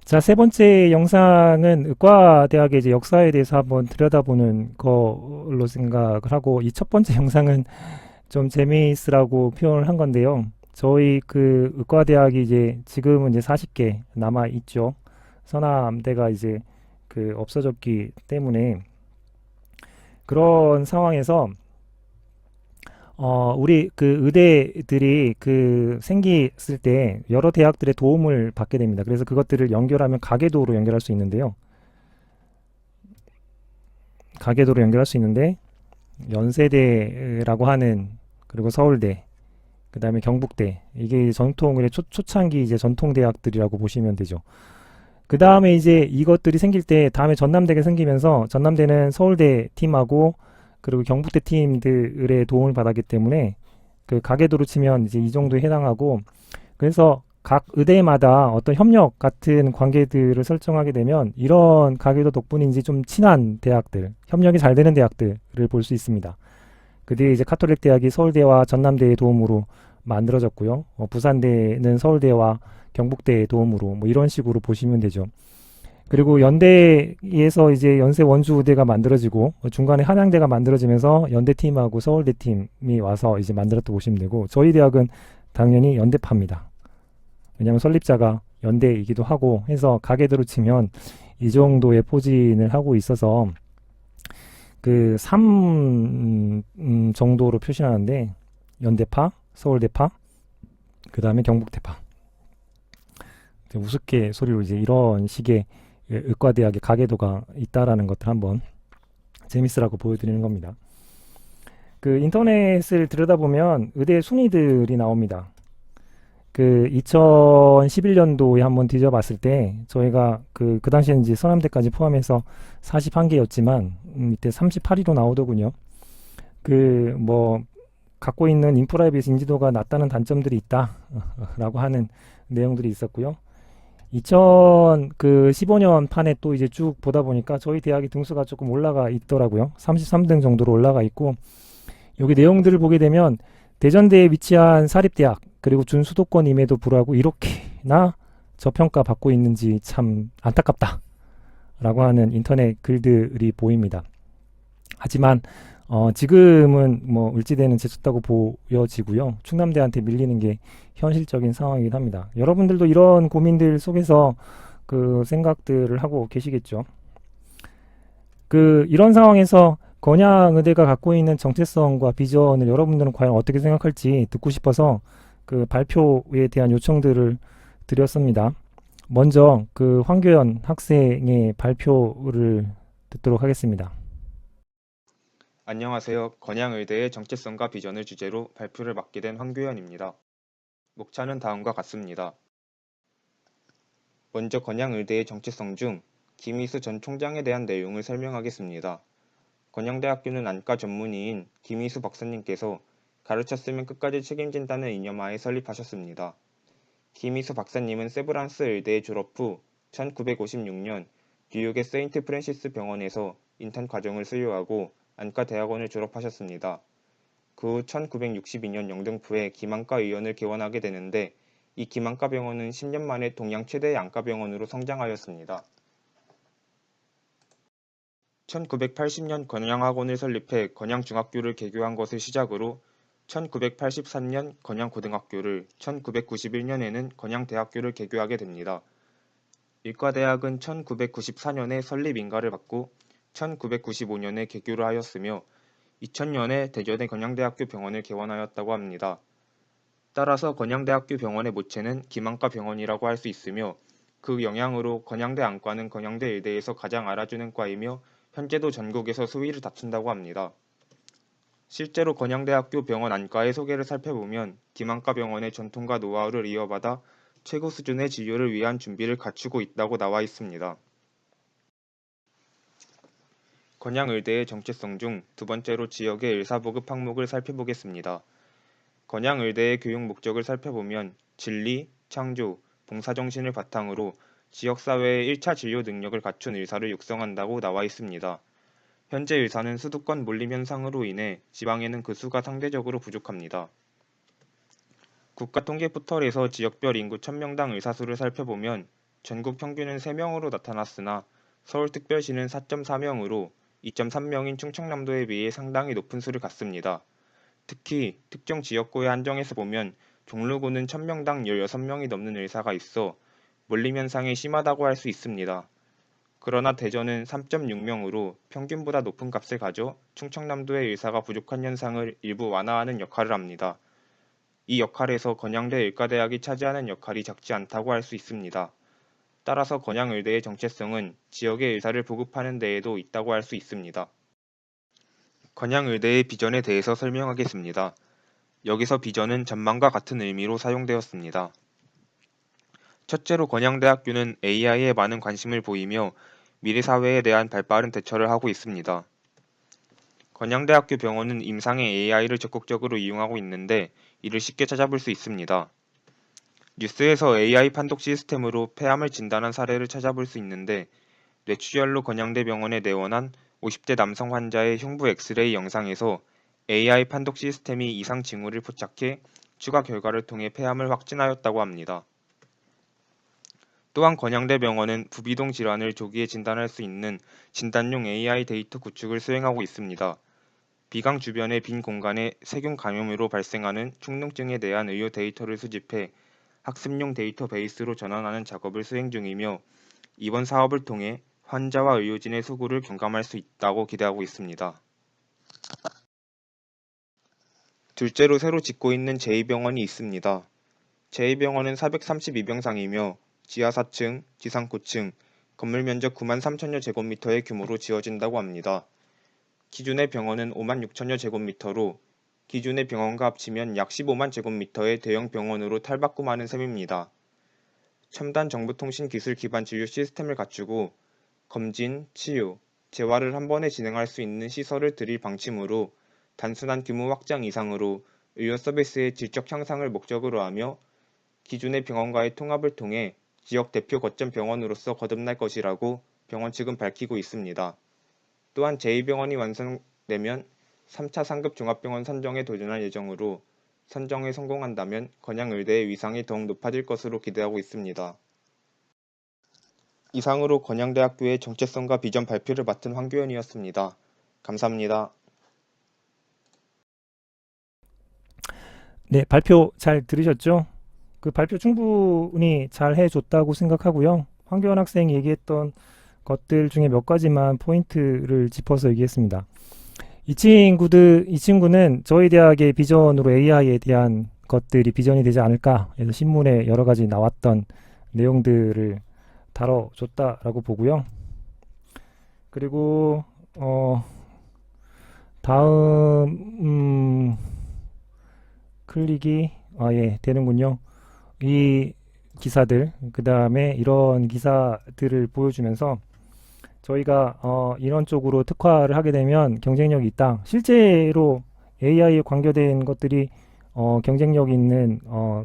자, 세 번째 영상은 의과대학의 이제 역사에 대해서 한번 들여다보는 걸로 생각을 하고, 이 첫 번째 영상은 좀 재미있으라고 표현을 한 건데요. 저희 그 의과대학이 이제 지금은 이제 40개 남아 있죠. 서남대가 이제 그 없어졌기 때문에 그런 상황에서 우리 그 의대들이 그 생기했을 때 여러 대학들의 도움을 받게 됩니다. 그래서 그것들을 연결하면 가계도로 연결할 수 있는데요. 가계도로 연결할 수 있는데 연세대라고 하는, 그리고 서울대, 그다음에 경북대, 이게 전통 초창기 이제 전통 대학들이라고 보시면 되죠. 그 다음에 이제 이것들이 생길 때 다음에 전남대가 생기면서 전남대는 서울대 팀하고 그리고 경북대 팀들의 도움을 받았기 때문에 그 가계도로 치면 이제 이 정도에 해당하고, 그래서 각 의대마다 어떤 협력 같은 관계들을 설정하게 되면 이런 가계도 덕분인지 좀 친한 대학들, 협력이 잘 되는 대학들을 볼 수 있습니다. 그 뒤에 이제 카톨릭 대학이 서울대와 전남대의 도움으로 만들어졌고요. 부산대는 서울대와 경북대의 도움으로 뭐 이런 식으로 보시면 되죠. 그리고 연대에서 이제 연세 원주대가 만들어지고 중간에 한양대가 만들어지면서 연대팀하고 서울대팀이 와서 이제 만들었다고 보시면 되고, 저희 대학은 당연히 연대파입니다. 왜냐하면 설립자가 연대이기도 하고 해서 가계도로 치면 이 정도의 포진을 하고 있어서 그 3 정도로 표시하는데, 연대파, 서울대파, 그 다음에 경북대파. 우습게 소리로 이제 이런 식의 의과대학의 가계도가 있다라는 것들 한번 재밌으라고 보여드리는 겁니다. 그 인터넷을 들여다보면 의대 순위들이 나옵니다. 그 2011년도에 한번 뒤져봤을 때 저희가 그 당시에 이제 서남대까지 포함해서 41개였지만 이때 38위로 나오더군요. 그 뭐 갖고 있는 인프라에 비해서 인지도가 낮다는 단점들이 있다라고 하는 내용들이 있었고요. 2015년 판에 또 이제 쭉 보다 보니까 저희 대학의 등수가 조금 올라가 있더라고요. 33등 정도로 올라가 있고, 여기 내용들을 보게 되면 대전대에 위치한 사립대학 그리고 준수도권임에도 불구하고 이렇게나 저평가 받고 있는지 참 안타깝다라고 하는 인터넷 글들이 보입니다. 하지만 지금은 뭐 을지대는 제쳤다고 보여지고요. 충남대한테 밀리는 게 현실적인 상황이긴 합니다. 여러분들도 이런 고민들 속에서 그 생각들을 하고 계시겠죠. 그 이런 상황에서 건양의대가 갖고 있는 정체성과 비전을 여러분들은 과연 어떻게 생각할지 듣고 싶어서 그 발표에 대한 요청들을 드렸습니다. 먼저 그 황교연 학생의 발표를 듣도록 하겠습니다. 안녕하세요. 건양의대의 정체성과 비전을 주제로 발표를 맡게 된 황교현입니다. 목차는 다음과 같습니다. 먼저 건양의대의 정체성 중 김희수 전 총장에 대한 내용을 설명하겠습니다. 건양대학교는 안과 전문의인 김희수 박사님께서 가르쳤으면 끝까지 책임진다는 이념하에 설립하셨습니다. 김희수 박사님은 세브란스 의대 졸업 후 1956년 뉴욕의 세인트 프랜시스 병원에서 인턴 과정을 수료하고 안과 대학원을 졸업하셨습니다. 그 후 1962년 영등포에 기만과 의원을 개원하게 되는데 이 기만과 병원은 10년 만에 동양 최대의 안과병원으로 성장하였습니다. 1980년 건양학원을 설립해 건양중학교를 개교한 것을 시작으로 1983년 건양고등학교를, 1991년에는 건양대학교를 개교하게 됩니다. 의과대학은 1994년에 설립인가를 받고 1995년에 개교를 하였으며 2000년에 대전의 건양대학교 병원을 개원하였다고 합니다. 따라서 건양대학교 병원의 모체는 기만과 병원이라고 할 수 있으며, 그 영향으로 건양대 안과는 건양대 의대에서 가장 알아주는 과이며 현재도 전국에서 수위를 다툰다고 합니다. 실제로 건양대학교 병원 안과의 소개를 살펴보면 기만과 병원의 전통과 노하우를 이어받아 최고 수준의 진료를 위한 준비를 갖추고 있다고 나와 있습니다. 건양의대의 정체성 중 두 번째로 지역의 의사보급 항목을 살펴보겠습니다. 건양의대의 교육 목적을 살펴보면 진리, 창조, 봉사정신을 바탕으로 지역사회의 1차 진료 능력을 갖춘 의사를 육성한다고 나와 있습니다. 현재 의사는 수도권 몰림 현상으로 인해 지방에는 그 수가 상대적으로 부족합니다. 국가통계포털에서 지역별 인구 1000명당 의사 수를 살펴보면 전국 평균은 3명으로 나타났으나 서울특별시는 4.4명으로 2.3명인 충청남도에 비해 상당히 높은 수를 갖습니다. 특히 특정 지역구의 한정에서 보면 종로구는 1000명당 16명이 넘는 의사가 있어 몰림 현상이 심하다고 할 수 있습니다. 그러나 대전은 3.6명으로 평균보다 높은 값을 가져 충청남도의 의사가 부족한 현상을 일부 완화하는 역할을 합니다. 이 역할에서 건양대 의과대학이 차지하는 역할이 작지 않다고 할 수 있습니다. 따라서 건양의대의 정체성은 지역의 의사를 보급하는 데에도 있다고 할 수 있습니다. 건양의대의 비전에 대해서 설명하겠습니다. 여기서 비전은 전망과 같은 의미로 사용되었습니다. 첫째로 건양대학교는 AI에 많은 관심을 보이며 미래 사회에 대한 발빠른 대처를 하고 있습니다. 건양대학교 병원은 임상의 AI를 적극적으로 이용하고 있는데 이를 쉽게 찾아볼 수 있습니다. 뉴스에서 AI 판독 시스템으로 폐암을 진단한 사례를 찾아볼 수 있는데 뇌출혈로 건양대 병원에 내원한 50대 남성 환자의 흉부 엑스레이 영상에서 AI 판독 시스템이 이상 징후를 포착해 추가 결과를 통해 폐암을 확진하였다고 합니다. 또한 건양대 병원은 부비동 질환을 조기에 진단할 수 있는 진단용 AI 데이터 구축을 수행하고 있습니다. 비강 주변의 빈 공간에 세균 감염으로 발생하는 축농증에 대한 의료 데이터를 수집해 학습용 데이터베이스로 전환하는 작업을 수행 중이며 이번 사업을 통해 환자와 의료진의 수고를 경감할 수 있다고 기대하고 있습니다. 둘째로 새로 짓고 있는 제2병원이 있습니다. 제2병원은 432병상이며 지하 4층, 지상 9층, 건물 면적 9만 3천여 제곱미터의 규모로 지어진다고 합니다. 기존의 병원은 5만 6천여 제곱미터로 기존의 병원과 합치면 약 15만 제곱미터의 대형 병원으로 탈바꿈하는 셈입니다. 첨단 정보통신 기술 기반 진료 시스템을 갖추고 검진, 치유, 재활을 한 번에 진행할 수 있는 시설을 들일 방침으로 단순한 규모 확장 이상으로 의료 서비스의 질적 향상을 목적으로 하며 기존의 병원과의 통합을 통해 지역 대표 거점 병원으로서 거듭날 것이라고 병원 측은 밝히고 있습니다. 또한 제2병원이 완성되면 3차 상급 종합병원 선정에 도전할 예정으로 선정에 성공한다면 건양의대의 위상이 더욱 높아질 것으로 기대하고 있습니다. 이상으로 건양대학교의 정체성과 비전 발표를 맡은 황교현이었습니다. 감사합니다. 네, 발표 잘 들으셨죠? 그 발표 충분히 잘 해줬다고 생각하고요. 황교안 학생이 얘기했던 것들 중에 몇 가지만 포인트를 짚어서 얘기했습니다. 이 친구는 저희 대학의 비전으로 AI에 대한 것들이 비전이 되지 않을까 해서 신문에 여러 가지 나왔던 내용들을 다뤄줬다라고 보고요. 그리고 다음 클릭이 예, 되는군요. 이 기사들, 그 다음에 이런 기사들을 보여주면서 저희가 이런 쪽으로 특화를 하게 되면 경쟁력이 있다. 실제로 AI에 관계된 것들이 경쟁력 있는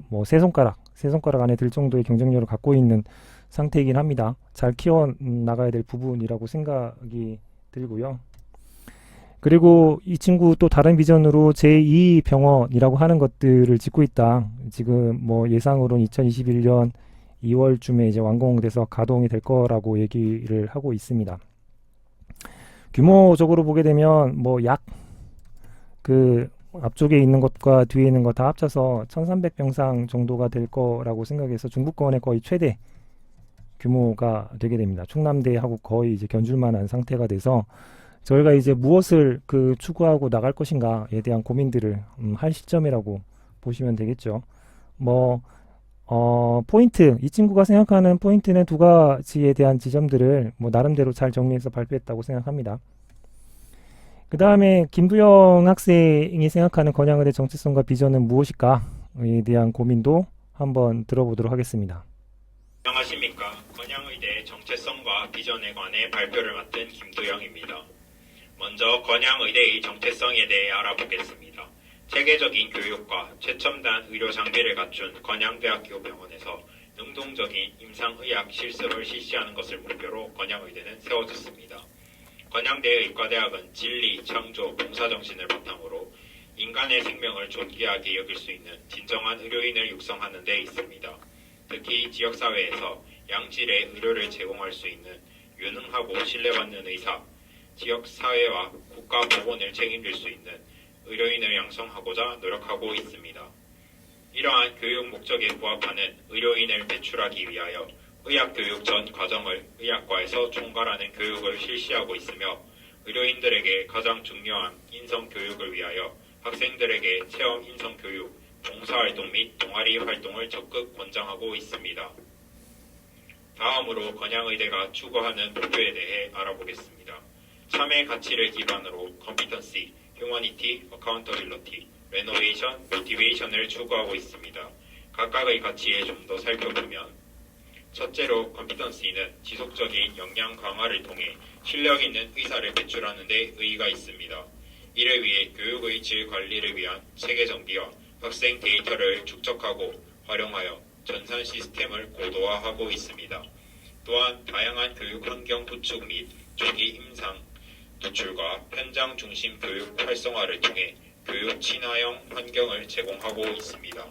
뭐 세 손가락 안에 들 정도의 경쟁력을 갖고 있는 상태이긴 합니다. 잘 키워 나가야 될 부분이라고 생각이 들고요. 그리고 이 친구 또 다른 비전으로 제2병원이라고 하는 것들을 짓고 있다. 지금 뭐 예상으로는 2021년 2월쯤에 이제 완공돼서 가동이 될 거라고 얘기를 하고 있습니다. 규모적으로 보게 되면 뭐 약 그 앞쪽에 있는 것과 뒤에 있는 것 다 합쳐서 1300병상 정도가 될 거라고 생각해서 중부권의 거의 최대 규모가 되게 됩니다. 충남대하고 거의 이제 견줄 만한 상태가 돼서 저희가 이제 무엇을 추구하고 나갈 것인가에 대한 고민들을 할 시점이라고 보시면 되겠죠. 뭐 포인트, 이 친구가 생각하는 포인트는 두 가지에 대한 지점들을 뭐 나름대로 잘 정리해서 발표했다고 생각합니다. 그 다음에 김두영 학생이 생각하는 건양의대 정체성과 비전은 무엇일까에 대한 고민도 한번 들어보도록 하겠습니다. 안녕하십니까. 건양의대의 정체성과 비전에 관해 발표를 맡은 김두영입니다. 먼저 건양의대의 정체성에 대해 알아보겠습니다. 체계적인 교육과 최첨단 의료 장비를 갖춘 건양대학교 병원에서 능동적인 임상의학 실습을 실시하는 것을 목표로 건양의대는 세워졌습니다. 건양대 의과대학은 진리, 창조, 봉사정신을 바탕으로 인간의 생명을 존귀하게 여길 수 있는 진정한 의료인을 육성하는 데 있습니다. 특히 지역사회에서 양질의 의료를 제공할 수 있는 유능하고 신뢰받는 의사, 지역 사회와 국가 보건을 책임질 수 있는 의료인을 양성하고자 노력하고 있습니다. 이러한 교육 목적에 부합하는 의료인을 배출하기 위하여 의학교육 전 과정을 의학과에서 총괄하는 교육을 실시하고 있으며 의료인들에게 가장 중요한 인성교육을 위하여 학생들에게 체험 인성교육, 봉사활동 및 동아리 활동을 적극 권장하고 있습니다. 다음으로 건양의대가 추구하는 목표에 대해 알아보겠습니다. 참여 가치를 기반으로 컴피턴시, 휴머니티, 어카운터빌리티, 레노베이션, 모티베이션을 추구하고 있습니다. 각각의 가치에 좀 더 살펴보면 첫째로 컴피턴시는 지속적인 역량 강화를 통해 실력 있는 의사를 배출하는 데 의의가 있습니다. 이를 위해 교육의 질 관리를 위한 체계 정비와 학생 데이터를 축적하고 활용하여 전산 시스템을 고도화하고 있습니다. 또한 다양한 교육 환경 구축 및 조기 임상 도출과 현장 중심 교육 활성화를 통해 교육 친화형 환경을 제공하고 있습니다.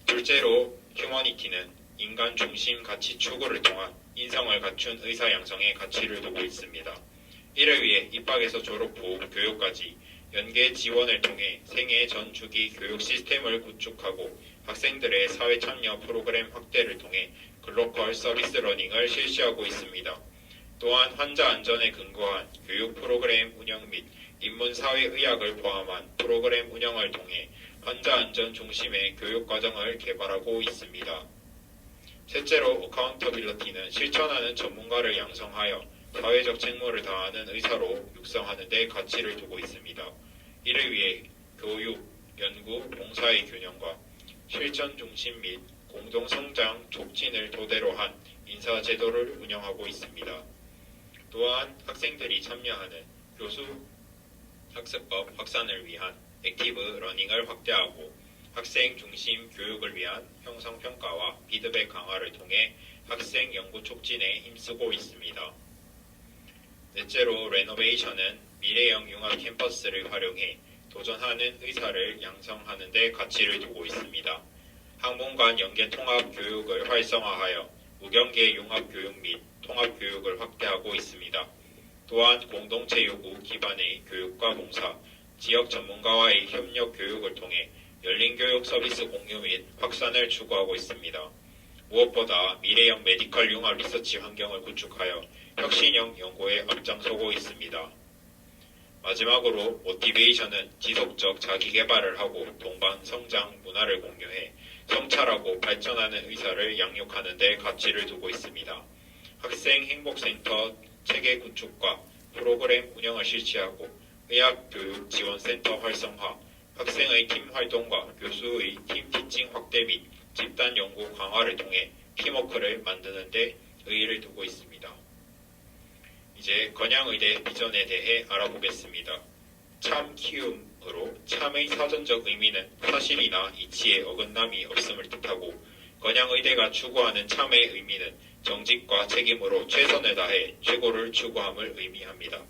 둘째로 휴머니티는 인간 중심 가치 추구를 통한 인성을 갖춘 의사 양성에 가치를 두고 있습니다. 이를 위해 입학에서 졸업 후 교육까지 연계 지원을 통해 생애 전 주기 교육 시스템을 구축하고 학생들의 사회 참여 프로그램 확대를 통해 글로컬 서비스 러닝을 실시하고 있습니다. 또한 환자 안전에 근거한 교육 프로그램 운영 및 인문사회의학을 포함한 프로그램 운영을 통해 환자 안전 중심의 교육 과정을 개발하고 있습니다. 셋째로 어카운터빌리티는 실천하는 전문가를 양성하여 사회적 책무를 다하는 의사로 육성하는 데 가치를 두고 있습니다. 이를 위해 교육, 연구, 봉사의 균형과 실천 중심 및 공동 성장 촉진을 토대로 한 인사 제도를 운영하고 있습니다. 또한 학생들이 참여하는 교수 학습법 확산을 위한 액티브 러닝을 확대하고 학생 중심 교육을 위한 형성평가와 피드백 강화를 통해 학생 연구 촉진에 힘쓰고 있습니다. 넷째로 레노베이션은 미래형 융합 캠퍼스를 활용해 도전하는 의사를 양성하는 데 가치를 두고 있습니다. 학문간 연계 통합 교육을 활성화하여 우경계 융합 교육 및 통합 교육을 확대하고 있습니다. 또한 공동체 요구 기반의 교육과 봉사, 지역 전문가와의 협력 교육을 통해 열린 교육 서비스 공유 및 확산을 추구하고 있습니다. 무엇보다 미래형 메디컬 융합 리서치 환경을 구축하여 혁신형 연구에 앞장서고 있습니다. 마지막으로 모티베이션은 지속적 자기개발을 하고 동반 성장 문화를 공유해 성찰하고 발전하는 의사를 양육하는 데 가치를 두고 있습니다. 학생 행복센터 체계 구축과 프로그램 운영을 실시하고 의학교육 지원센터 활성화, 학생의 팀 활동과 교수의 팀 티칭 확대 및 집단 연구 강화를 통해 팀워크를 만드는 데 의의를 두고 있습니다. 이제 건양의대 비전에 대해 알아보겠습니다. 참 키움으로 참의 사전적 의미는 사실이나 이치에 어긋남이 없음을 뜻하고 건양의대가 추구하는 참의 의미는 정직과 책임으로 최선을 다해 최고를 추구함을 의미합니다.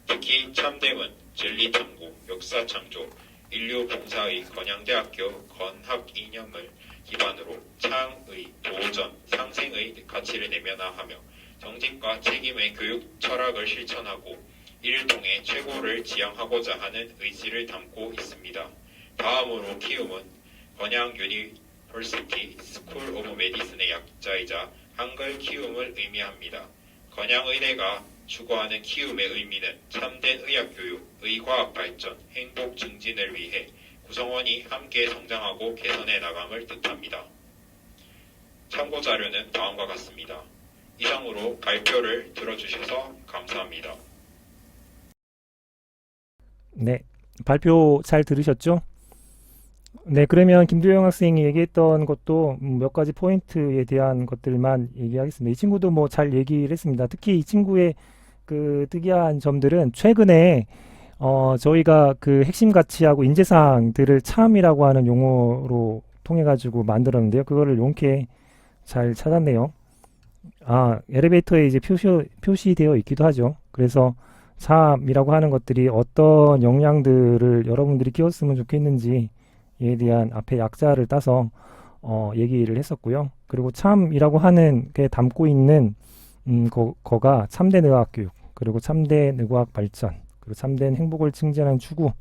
특히 참됨은 진리탐구, 역사창조, 인류봉사의 건양대학교 건학 이념을 기반으로 창의, 도전, 상생의 가치를 내면화하며 정직과 책임의 교육 철학을 실천하고 이를 통해 최고를 지향하고자 하는 의지를 담고 있습니다. 다음으로 키움은 건양 유니버시티 스쿨 오브 메디슨의 약자이자 한글 키움을 의미합니다. 건양의대가 추구하는 키움의 의미는 참된 의학교육, 의과학 발전, 행복 증진을 위해 구성원이 함께 성장하고 개선해 나감을 뜻합니다. 참고 자료는 다음과 같습니다. 이상으로 발표를 들어주셔서 감사합니다. 네, 발표 잘 들으셨죠? 네, 그러면 김도영 학생이 얘기했던 것도 몇 가지 포인트에 대한 것들만 얘기하겠습니다. 이 친구도 뭐 잘 얘기를 했습니다. 특히 이 친구의 그 특이한 점들은 최근에 저희가 그 핵심 가치하고 인재사항들을 참이라고 하는 용어로 통해 가지고 만들었는데요. 그거를 용케 잘 찾았네요. 엘리베이터에 이제 표시되어 있기도 하죠. 그래서 참이라고 하는 것들이 어떤 역량들을 여러분들이 끼웠으면 좋겠는지에 대한 앞에 약자를 따서 얘기를 했었고요. 그리고 참이라고 하는 게 담고 있는 거가 참된 의학 교육, 그리고 참된 의학 발전, 그리고 참된 행복을 증진하는 추구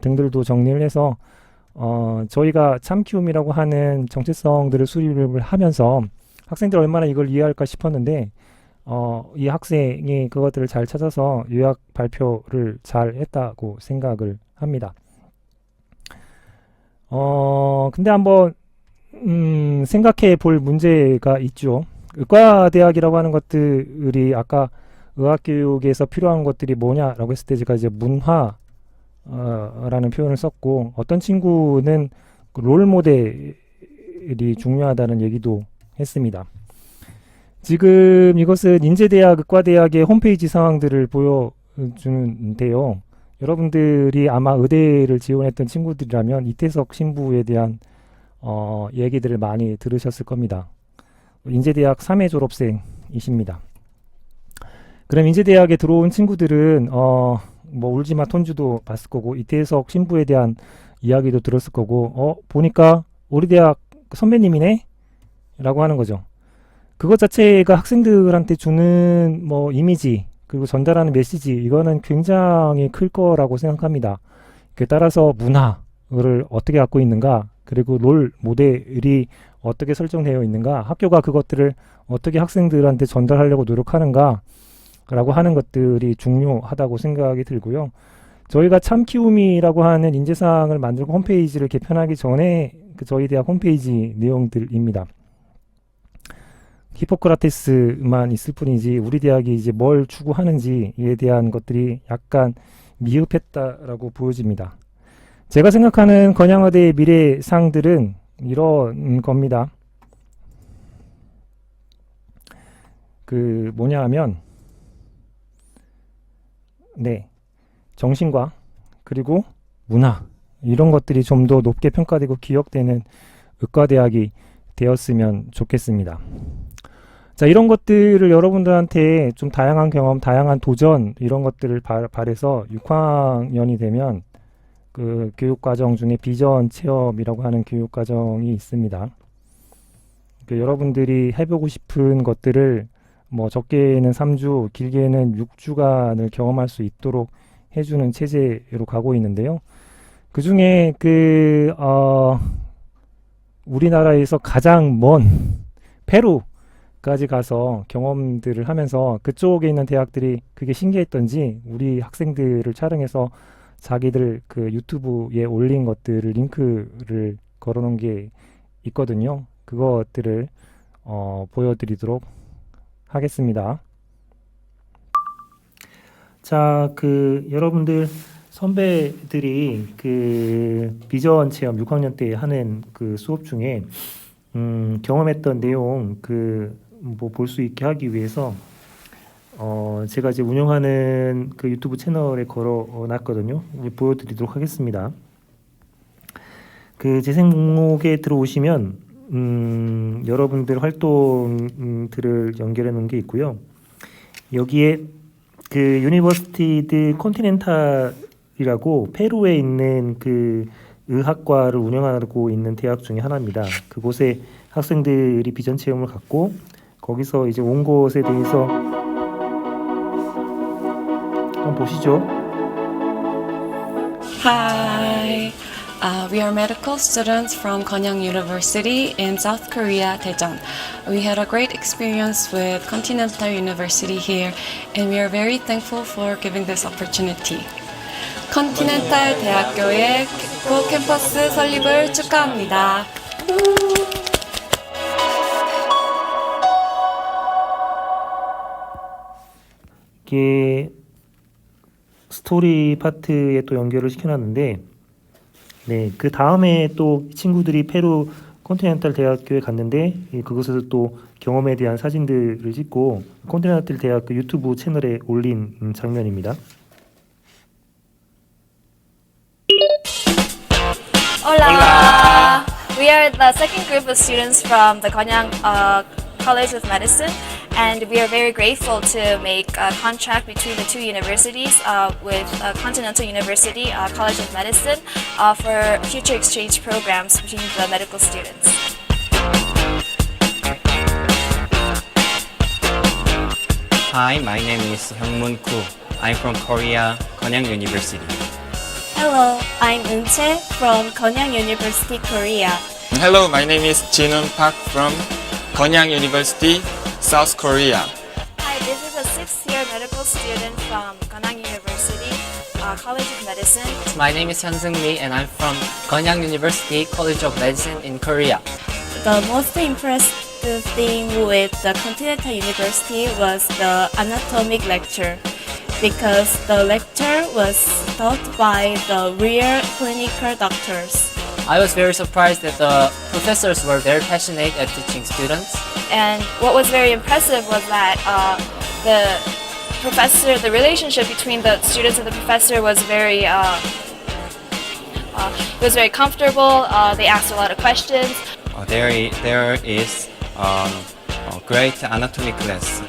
등들도 정리를 해서 저희가 참 키움이라고 하는 정체성들을 수립을 하면서 학생들 얼마나 이걸 이해할까 싶었는데 이 학생이 그것들을 잘 찾아서 요약 발표를 잘 했다고 생각을 합니다. 근데 한번 생각해 볼 문제가 있죠. 의과대학이라고 하는 것들이 아까 의학교육에서 필요한 것들이 뭐냐라고 했을 때 제가 이제 문화 라는 표현을 썼고, 어떤 친구는 그 롤 모델이 중요하다는 얘기도 했습니다. 지금 이것은 인제대학, 의과대학의 홈페이지 상황들을 보여주는데요. 여러분들이 아마 의대를 지원했던 친구들이라면 이태석 신부에 대한 얘기들을 많이 들으셨을 겁니다. 인제대학 3회 졸업생이십니다. 그럼 인제대학에 들어온 친구들은 뭐 울지마 톤주도 봤을 거고, 이태석 신부에 대한 이야기도 들었을 거고, 보니까 우리 대학 선배님이네? 라고 하는 거죠. 그것 자체가 학생들한테 주는 뭐 이미지, 그리고 전달하는 메시지, 이거는 굉장히 클 거라고 생각합니다. 그에 따라서 문화를 어떻게 갖고 있는가, 그리고 롤 모델이 어떻게 설정되어 있는가, 학교가 그것들을 어떻게 학생들한테 전달하려고 노력하는가 라고 하는 것들이 중요하다고 생각이 들고요. 저희가 참키움이라고 하는 인재상을 만들고 홈페이지를 개편하기 전에 저희 대학 홈페이지 내용들입니다. 히포크라테스만 있을 뿐이지 우리 대학이 이제 뭘 추구하는지에 대한 것들이 약간 미흡했다라고 보여집니다. 제가 생각하는 건양어대의 미래상들은 이런 겁니다. 그 뭐냐 하면 정신과 그리고 문화, 이런 것들이 좀 더 높게 평가되고 기억되는 의과대학이 되었으면 좋겠습니다. 자, 이런 것들을 여러분들한테 좀 다양한 경험, 다양한 도전, 이런 것들을 바래서 6학년이 되면 그 교육과정 중에 비전 체험이라고 하는 교육과정이 있습니다. 여러분들이 해보고 싶은 것들을 뭐 적게는 3주, 길게는 6주간을 경험할 수 있도록 해주는 체제로 가고 있는데요. 그 중에 우리나라에서 가장 먼 페루까지 가서 경험들을 하면서 그쪽에 있는 대학들이 그게 신기했던지 우리 학생들을 촬영해서 자기들 그 유튜브에 올린 것들을 링크를 걸어놓은 게 있거든요. 그것들을 보여드리도록 하겠습니다. 자, 여러분들 선배들이 비전 체험 6학년 때 하는 그 수업 중에 경험했던 내용 뭐 볼 수 있게 하기 위해서 제가 이제 운영하는 그 유튜브 채널에 걸어놨거든요. 보여드리도록 하겠습니다. 재생 목록에 들어오시면 여러분들 활동들을 연결해 놓은 게 있고요. 여기에 유니버시티 드 컨티넨탈이라고 페루에 있는 의학과를 운영하고 있는 대학 중에 하나입니다. 그곳에 학생들이 비전 체험을 갖고 거기서 이제 온 것에 대해서 한번 보시죠. Hi, we are medical students from Konyang University in South Korea, Daejeon. We had a great experience with Continental University here, and we are very thankful for giving this opportunity. 컨티넨탈 대학교의 캠퍼스 설립을 축하합니다. 이게 스토리 파트에 또 연결을 시켜놨는데, 그 다음에 또 친구들이 페루 컨티넨탈 대학교에 갔는데 그곳에서 또 경험에 대한 사진들을 찍고 컨티넨탈 대학교 유튜브 채널에 올린 장면입니다. Hola! We are the second group of students from the Konyang College of Medicine, And we are very grateful to make a contract between the two universities with Continental University College of Medicine for future exchange programs between the medical students. Hi, my name is Hyungmun Koo. I'm from Korea, Keonyang University. Hello, I'm Eun-chae from Keonyang University, Korea. Hello, my name is Jinun Park from Keonyang University, South Korea. Hi, this is a 6th-year medical student from Keonyang University College of Medicine. My name is Hyun-seung Lee and I'm from Keonyang University College of Medicine in Korea. The most impressive thing with the Continental University was the anatomic lecture, because the lecture was taught by the real clinical doctors. I was very surprised that the professors were very passionate at teaching students. And what was very impressive was that the relationship between the students and the professor was very comfortable. They asked a lot of questions. There is a great anatomy class.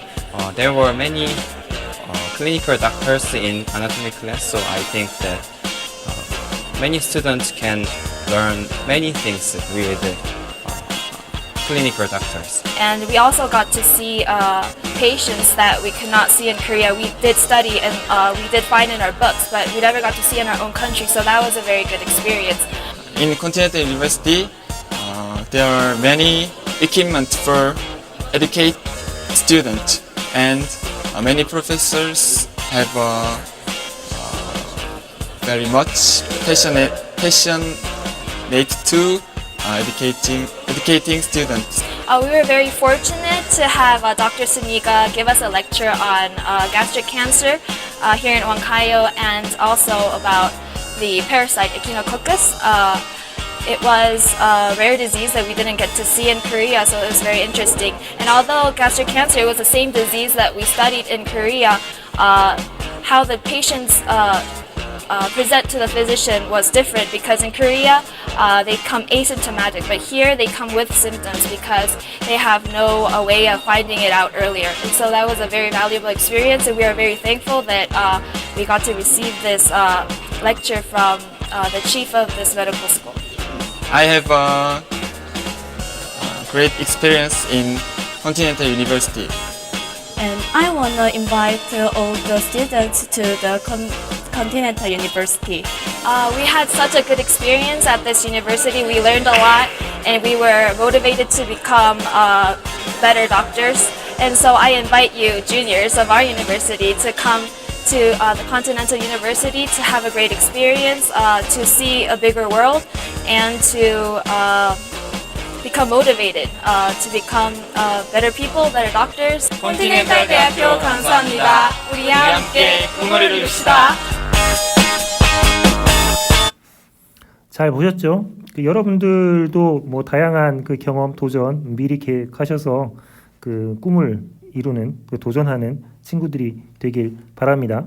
There were many clinical doctors in anatomy class, so I think that many students can learn many things with clinical doctors. And we also got to see patients that we could not see in Korea. We did study and we did find in our books, but we never got to see in our own country, so that was a very good experience. In Continental University, there are many equipment for educate students, and many professors have very much passionate to educating students. We were very fortunate to have Dr. Suniga give us a lecture on gastric cancer here in Huancayo, and also about the parasite Echinococcus. It was a rare disease that we didn't get to see in Korea, so it was very interesting. And although gastric cancer was the same disease that we studied in Korea, how the patients present to the physician was different, because in Korea they come asymptomatic, but here they come with symptoms because they have no way of finding it out earlier. And so that was a very valuable experience, and we are very thankful that we got to receive this lecture from the chief of this medical school. I have a great experience in Continental University. And I want to invite all the students to the Continental University. We had such a good experience at this university. We learned a lot, and we were motivated to become better doctors. And so I invite you, juniors of our university, to come to the Continental University to have a great experience, to see a bigger world, and to become motivated to become better people, better doctors. Continental 대학교 감사합니다. 우리 함께 꿈을 이룹시다. 잘 보셨죠? 여러분들도 뭐 다양한 그 경험, 도전 미리 계획하셔서 그 꿈을 이루는, 도전하는 친구들이 되길 바랍니다.